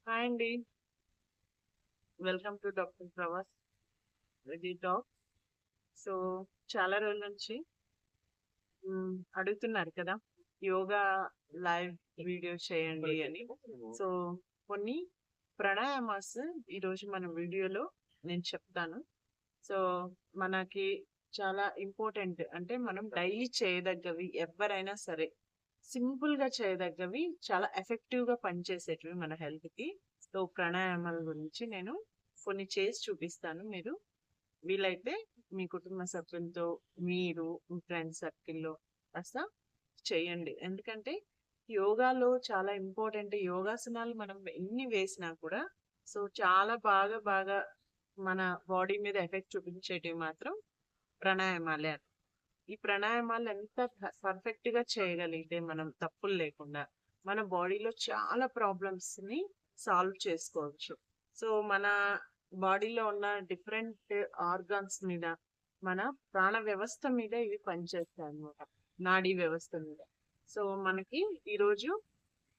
Hi అండి. Welcome to doctor Pravas Reddy talk. So చాలా రోజుల నుంచి అడుగుతున్నారు కదా, యోగా లైవ్ వీడియో చేయండి అని. సో కొన్ని ప్రాణాయామాస్ ఈరోజు మన వీడియోలో నేను చెప్తాను. సో మనకి చాలా ఇంపార్టెంట్, అంటే మనం డైలీ చేయదగ్గవి, ఎవరైనా సరే సింపుల్ గా చేయదగ్గవి, చాలా ఎఫెక్టివ్ గా పనిచేసేటివి మన హెల్త్ కి. సో ప్రాణాయామాల గురించి నేను కొన్ని చేసి చూపిస్తాను. మీరు వీలైతే మీ కుటుంబ సభ్యులతో, మీరు మీ ఫ్రెండ్స్ సర్కిల్లో కాస్త చేయండి. ఎందుకంటే యోగాలో చాలా ఇంపార్టెంట్ యోగాసనాలు మనం ఎన్ని వేసినా కూడా సో చాలా బాగా బాగా మన బాడీ మీద ఎఫెక్ట్ చూపించేటివి మాత్రం ప్రాణాయామాలే. ఈ ప్రాణాయామాలు ఎంత పర్ఫెక్ట్ గా చేయగలిగితే మనం తప్పులు లేకుండా మన బాడీలో చాలా ప్రాబ్లమ్స్ ని సాల్వ్ చేసుకోవచ్చు. సో మన బాడీలో ఉన్న డిఫరెంట్ ఆర్గాన్స్ మీద, మన ప్రాణ వ్యవస్థ మీద ఇవి పనిచేస్తాయి అన్నమాట, నాడీ వ్యవస్థ మీద. సో మనకి ఈరోజు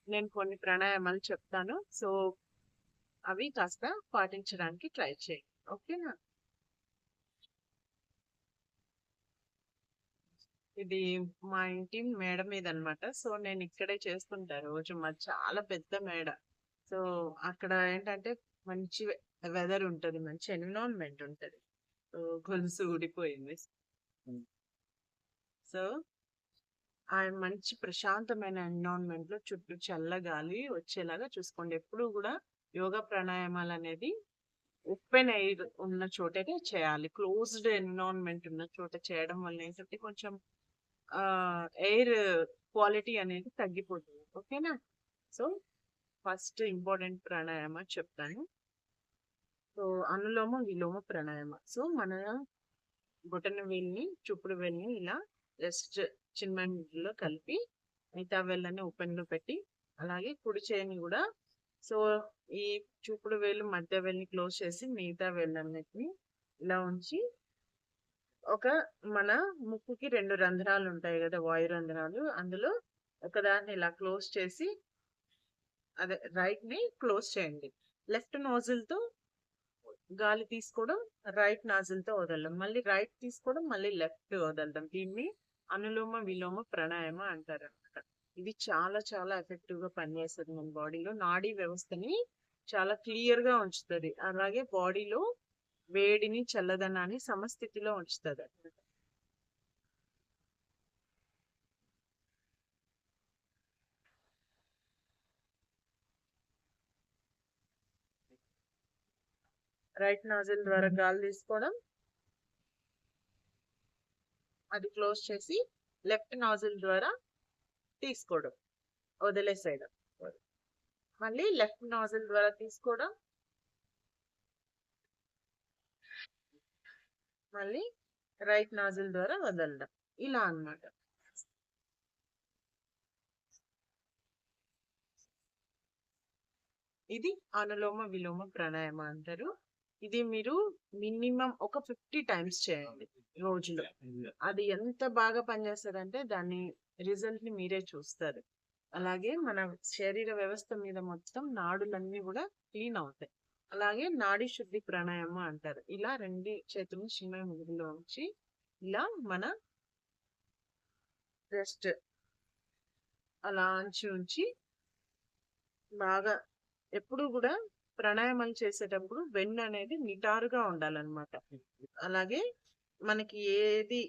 నేను కొన్ని ప్రాణాయామాలు చెప్తాను. సో అవి కాస్త పాటించడానికి ట్రై చేయండి, ఓకేనా? ఇది మా ఇంటి మేడ మీద అన్నమాట. సో నేను ఇక్కడే చేస్తుంటా రోజు. మాది చాలా పెద్ద మేడ. సో అక్కడ ఏంటంటే మంచి వెదర్ ఉంటది, మంచి ఎన్విరాన్మెంట్ ఉంటది. సో గొలుసు ఊడిపోయింది. సో ఆ మంచి ప్రశాంతమైన ఎన్విరాన్మెంట్ లో చుట్టూ చల్లగాలి వచ్చేలాగా చూసుకోండి. ఎప్పుడు కూడా యోగా ప్రాణాయామాలు అనేది ఓపెన్ ఎయిర్ ఉన్న చోటనే చేయాలి. క్లోజ్డ్ ఎన్విరాన్మెంట్ ఉన్న చోట చేయడం వల్ల ఏంటంటే కొంచెం ఎయిర్ క్వాలిటీ అనేది తగ్గిపోతుంది, ఓకేనా? సో ఫస్ట్ ఇంపార్టెంట్ ప్రాణాయామ చెప్తాను. సో అనులోమ విలోమ ప్రాణాయామ. సో మన బొటన వేలిని, చూపుడు వేలిని ఇలా జస్ట్ చిన్మలో కలిపి మిగతా వేళ్ళని ఓపెన్ లో పెట్టి, అలాగే కుడి చేయిని కూడా సో ఈ చూపుడు వేలు మధ్య వేలిని క్లోజ్ చేసి మిగతా వేళ్ళన్నిటిని ఇలా ఉంచి, ఒక మన ముక్కుకి రెండు రంధ్రాలు ఉంటాయి కదా, వాయు రంధ్రాలు, అందులో ఒకదాన్ని ఇలా క్లోజ్ చేసి, అదే రైట్ ని క్లోజ్ చేయండి. లెఫ్ట్ నోజిల్ తో గాలి తీసుకోవడం, రైట్ నాజిల్ తో వదలడం, మళ్ళీ రైట్ తీసుకోవడం, మళ్ళీ లెఫ్ట్ వదలడం. దీన్ని అనులోమ విలోమ ప్రాణాయామ అంటారు అనమాట. ఇది చాలా చాలా ఎఫెక్టివ్ గా పనిచేస్తుంది మన బాడీలో. నాడీ వ్యవస్థని చాలా క్లియర్ గా ఉంచుతుంది, అలాగే బాడీలో వేడిని, చల్లదనాన్ని సమస్థితిలో ఉంచుతుంది అనమాట. రైట్ నాజిల్ ద్వారా గాలి తీసుకోవడం, అది క్లోజ్ చేసి లెఫ్ట్ నాజిల్ ద్వారా తీసుకోవడం, వదిలేసేయడం. మళ్ళీ లెఫ్ట్ నాజిల్ ద్వారా తీసుకోవడం, మళ్ళీ రైట్ నాజిల్ ద్వారా వదలడం, ఇలా అన్నమాట. ఇది అనులోమ విలోమ ప్రాణాయామ అంటారు. ఇది మీరు మినిమం ఒక 50 టైమ్స్ చేయండి రోజులో. అది ఎంత బాగా పనిచేస్తుంది దాని రిజల్ట్ ని మీరే చూస్తారు. అలాగే మన శరీర వ్యవస్థ మీద మొత్తం నాడులన్నీ కూడా క్లీన్ అవుతాయి. అలాగే నాడి శుద్ధి ప్రాణాయామ అంటారు. ఇలా రెండు చేతులను చిన్న ముదుగులో ఉంచి ఇలా మన జస్ట్ అలా ఉంచి బాగా, ఎప్పుడు కూడా ప్రాణాయామాలు చేసేటప్పుడు వెన్ను అనేది నిటారుగా ఉండాలన్నమాట. అలాగే మనకి ఏది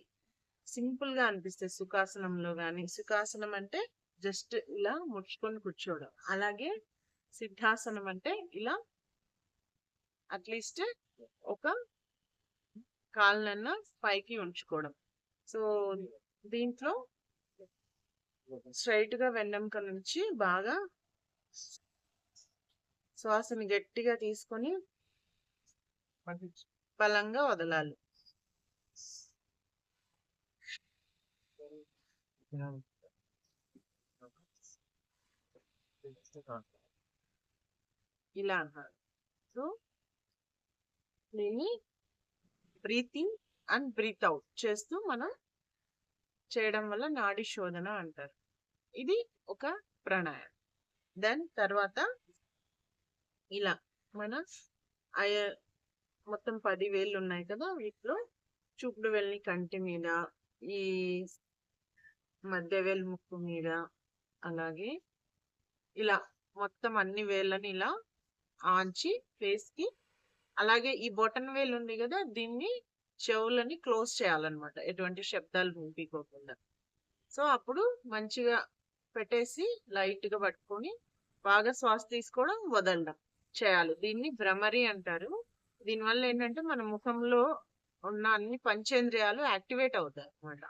సింపుల్ గా అనిపిస్తే సుఖాసనంలో గాని, సుఖాసనం అంటే జస్ట్ ఇలా ముడుచుకొని కూర్చోవడం, అలాగే సిద్ధాసనం అంటే ఇలా అట్లీస్ట్ ఒక కాళ్ళన్న పైకి ఉంచుకోవడం. సో దీంట్లో స్ట్రైట్ గా వెన్నెముక నుంచి బాగా శ్వాసని గట్టిగా తీసుకొని బలంగా వదలాలి. ఇలా అన్నారు. సో దీన్ని breathe in and breathe out చేస్తూ మనం చేయడం వల్ల నాడి శోధన అంటారు. ఇది ఒక ప్రాణాయామం. దెన్ తర్వాత ఇలా మన అయ మొత్తం 10 వేళ్ళు ఉన్నాయి కదా, వీటిలో చూపుడు వేలిని కంటి మీద, ఈ మధ్య వేలు ముక్కు మీద, అలాగే ఇలా మొత్తం అన్ని వేళ్ళని ఇలా ఆంచి ఫేస్ కి, అలాగే ఈ బొటన్ వేలు ఉంది కదా, దీన్ని చెవులని క్లోజ్ చేయాలన్నమాట, ఎటువంటి శబ్దాలు వినిపించకుండా. సో అప్పుడు మంచిగా పెట్టేసి లైట్ గా పట్టుకొని బాగా శ్వాస తీసుకోవడం, వదలడం చేయాలి. దీన్ని భ్రమరి అంటారు. దీనివల్ల ఏంటంటే మన ముఖంలో ఉన్న అన్ని పంచేంద్రియాలు యాక్టివేట్ అవుతాయి అన్నమాట.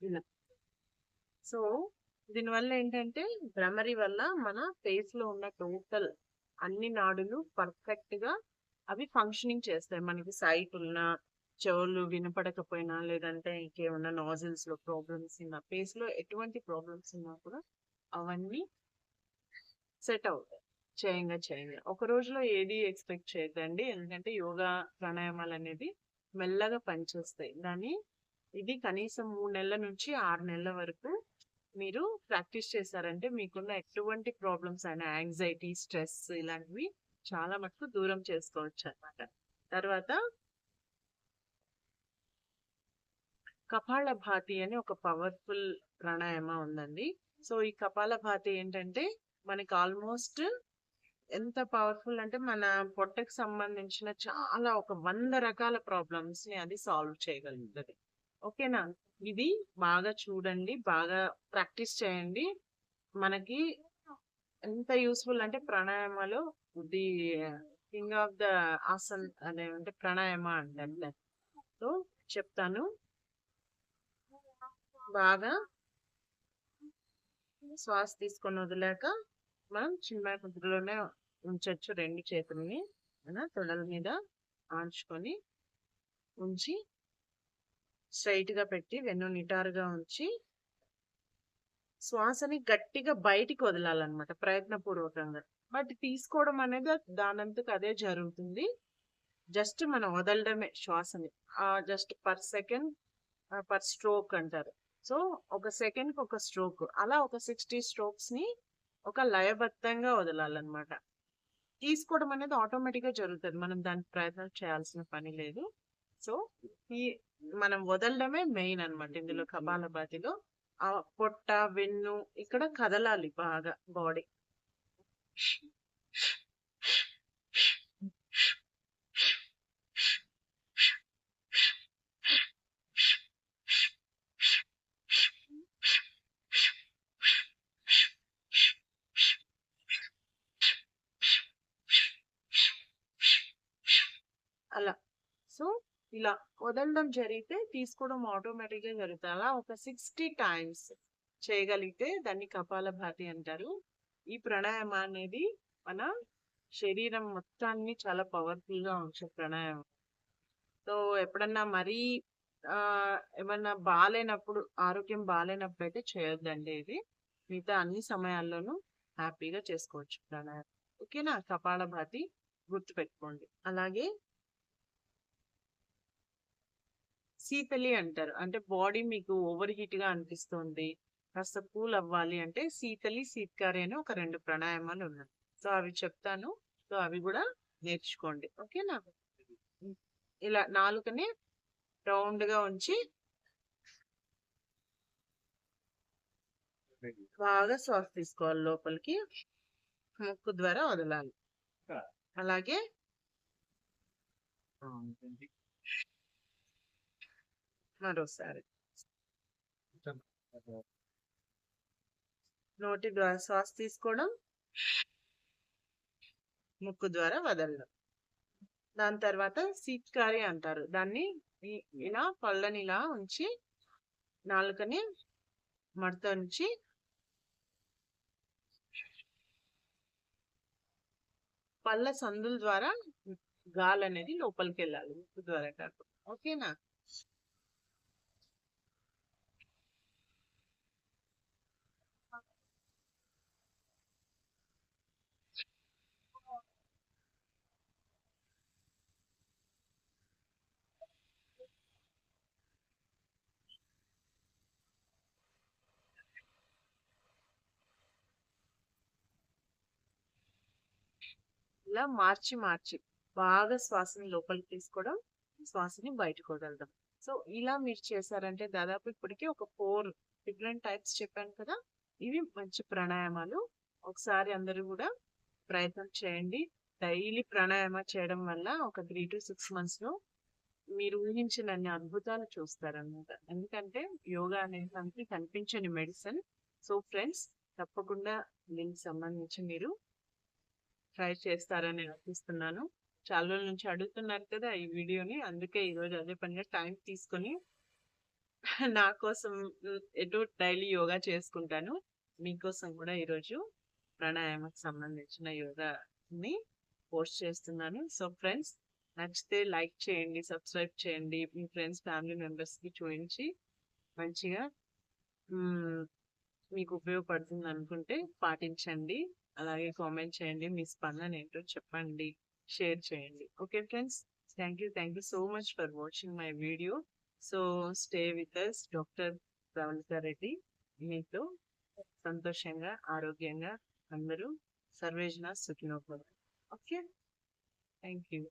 ఇలా. సో దీనివల్ల ఏంటంటే భ్రమరి వల్ల మన ఫేస్ లో ఉన్న టోటల్ అన్ని నాడులు పర్ఫెక్ట్ గా అవి ఫంక్షనింగ్ చేస్తాయి. మనకి సైట్ ఉన్నా, చెవులు వినపడకపోయినా, లేదంటే ఇంకేమన్నా నాజిల్స్ లో ప్రాబ్లమ్స్ ఉన్నా, ఫేస్ లో ఎటువంటి ప్రాబ్లమ్స్ ఉన్నా కూడా అవన్నీ సెట్ అవుతాయి చేయంగా. ఒక రోజులో ఏది ఎక్స్పెక్ట్ చేయొద్దండి, ఎందుకంటే యోగా ప్రాణాయామాలు అనేది మెల్లగా పనిచేస్తాయి. ఇది కనీసం 3 నెలల నుంచి 6 నెలల వరకు మీరు ప్రాక్టీస్ చేశారంటే మీకున్న ఎటువంటి ప్రాబ్లమ్స్ అయినా, యాంగ్జైటీ, స్ట్రెస్ ఇలాంటివి చాలా మటుకు దూరం చేసుకోవచ్చు అన్నమాట. తర్వాత కపాలభాతి అని ఒక పవర్ఫుల్ ప్రాణాయామ ఉందండి. సో ఈ కపాలభాతి ఏంటంటే మనకి ఆల్మోస్ట్ ఎంత పవర్ఫుల్ అంటే మన పొట్టకు సంబంధించిన చాలా ఒక 100 రకాల ప్రాబ్లమ్స్ ని అది సాల్వ్ చేయగలుగుతుంది. ఓకేనా? ఇది బాగా చూడండి, బాగా ప్రాక్టీస్ చేయండి. మనకి ఎంత యూస్ఫుల్ అంటే ప్రాణాయామాలు ది కింగ్ ఆఫ్ ద ఆసన్ అదే అంటే ప్రాణాయామ అంటే. సో చెప్తాను, బాగా శ్వాస తీసుకొని వదిలాక మనం చిన్న ముద్రలోనే ఉంచొచ్చు. 2 చేతుల్ని తొడల మీద ఆంచుకొని ఉంచి, స్ట్రైట్ గా పెట్టి వెన్ను నిటారుగా ఉంచి శ్వాసని గట్టిగా బయటికి వదలాలన్నమాట ప్రయత్నపూర్వకంగా. బట్ తీసుకోవడం అనేది దానంతకు అదే జరుగుతుంది. జస్ట్ మనం వదలడమే శ్వాసని. Just per second per stroke అంటారు. సో ఒక సెకండ్ కి ఒక స్ట్రోక్, అలా ఒక 60 స్ట్రోక్స్ ని ఒక లయబద్ధంగా వదలాలన్నమాట. తీసుకోవడం అనేది ఆటోమేటిక్ గా జరుగుతుంది, మనం దానికి ప్రయత్నం చేయాల్సిన పని లేదు. సో ఈ మనం వదలడమే మెయిన్ అన్నమాట ఇందులో కపాలభాతిలో. ఆ పొట్ట, వెన్ను ఇక్కడ కదలాలి బాగా బాడీ. అలా. సో ఇలా వదలడం జరిగితే తీసుకోవడం ఆటోమేటిక్ గా జరుగుతుంది. అలా ఒక 60 టైమ్స్ చేయగలిగితే దాన్ని కపాలభాతి అంటారు. ఈ ప్రాణాయామం అనేది మన శరీరం మొత్తాన్ని చాలా పవర్ఫుల్ గా ఉంచే ప్రాణాయామం. సో ఎప్పుడన్నా మరీ ఆ ఏమన్నా బాగాలేనప్పుడు, ఆరోగ్యం బాగాలేనప్పుడు అయితే చేయొద్దండి ఇది. మిగతా అన్ని సమయాల్లోనూ హ్యాపీగా చేసుకోవచ్చు ప్రాణాయామం. ఓకేనా? కపాలభాతి గుర్తుపెట్టుకోండి. అలాగే శీతలి అంటారు, అంటే బాడీ మీకు ఓవర్ హీట్ గా అనిపిస్తుంది, కాస్త కూల్ అవ్వాలి అంటే శీతలి, శీత్కారి అని ఒక 2 ప్రాణాయామాలు ఉన్నాయి. సో అవి చెప్తాను, సో అవి కూడా నేర్చుకోండి. ఓకేనా? ఇలా నాలుకని రౌండ్ గా ఉంచి బాగా శ్వాస తీసుకోవాలి లోపలికి, ముక్కు ద్వారా వదలాలి. అలాగే మరోసారి నోటి ద్వారా శ్వాస తీసుకోవడం, ముక్కు ద్వారా వదలడం. దాని తర్వాత శీత్కారి అంటారు దాన్ని. ఇలా పళ్ళని ఇలా ఉంచి నాలుకని మడత ఉంచి పళ్ళ సందుల ద్వారా గాలి అనేది లోపలికి వెళ్ళాలి, ముక్కు ద్వారా కాకుండా. ఓకేనా? ఇలా మార్చి మార్చి బాగా శ్వాసని లోపలికి తీసుకోవడం, శ్వాసని బయటకు వదలడం. సో ఇలా మీరు చేశారంటే దాదాపు ఇప్పటికి ఒక 4 డిఫరెంట్ టైప్స్ చెప్పాను కదా! ఇవి మంచి ప్రాణాయామాలు. ఒకసారి అందరూ గూడా ప్రయత్నం చేయండి. డైలీ ప్రాణాయామ చేయడం వల్ల ఒక 3-6 మంత్స్‌లో మీరు ఊహించినన్ని అద్భుతాలు చూస్తారనమాట. ఎందుకంటే యోగా అనేది మనకి కనిపించని మెడిసిన్. సో ఫ్రెండ్స్, తప్పకుండా దీనికి సంబంధించి మీరు ట్రై చేస్తారని ఆశిస్తున్నాను. చాలా రోజుల నుంచి అడుగుతున్నారు కదా ఈ వీడియోని. అందుకే ఈరోజు అదే పనిగా టైం తీసుకొని నా కోసం ఎటో డైలీ యోగా చేసుకుంటాను. మీకోసం కూడా ఈరోజు ప్రాణాయామకు సంబంధించిన యోగాని పోస్ట్ చేస్తున్నాను. సో ఫ్రెండ్స్, నచ్చితే లైక్ చేయండి, సబ్స్క్రైబ్ చేయండి. మీ ఫ్రెండ్స్, ఫ్యామిలీ మెంబర్స్‌కి చూయించి మంచిగా హ్మ్. మీకు ఉపయోగపడుతుంది అనుకుంటే పాటించండి. అలాగే కామెంట్ చేయండి. మీ స్పందన ఏంటో చెప్పండి. షేర్ చేయండి. Okay friends. Thank you so much for watching my video. So stay with us doctor Pravalika Reddy. మీతో సంతోషంగా, ఆరోగ్యంగా అందరూ సర్వేజన సుఖినో భవంతు. ఓకే. Thank you.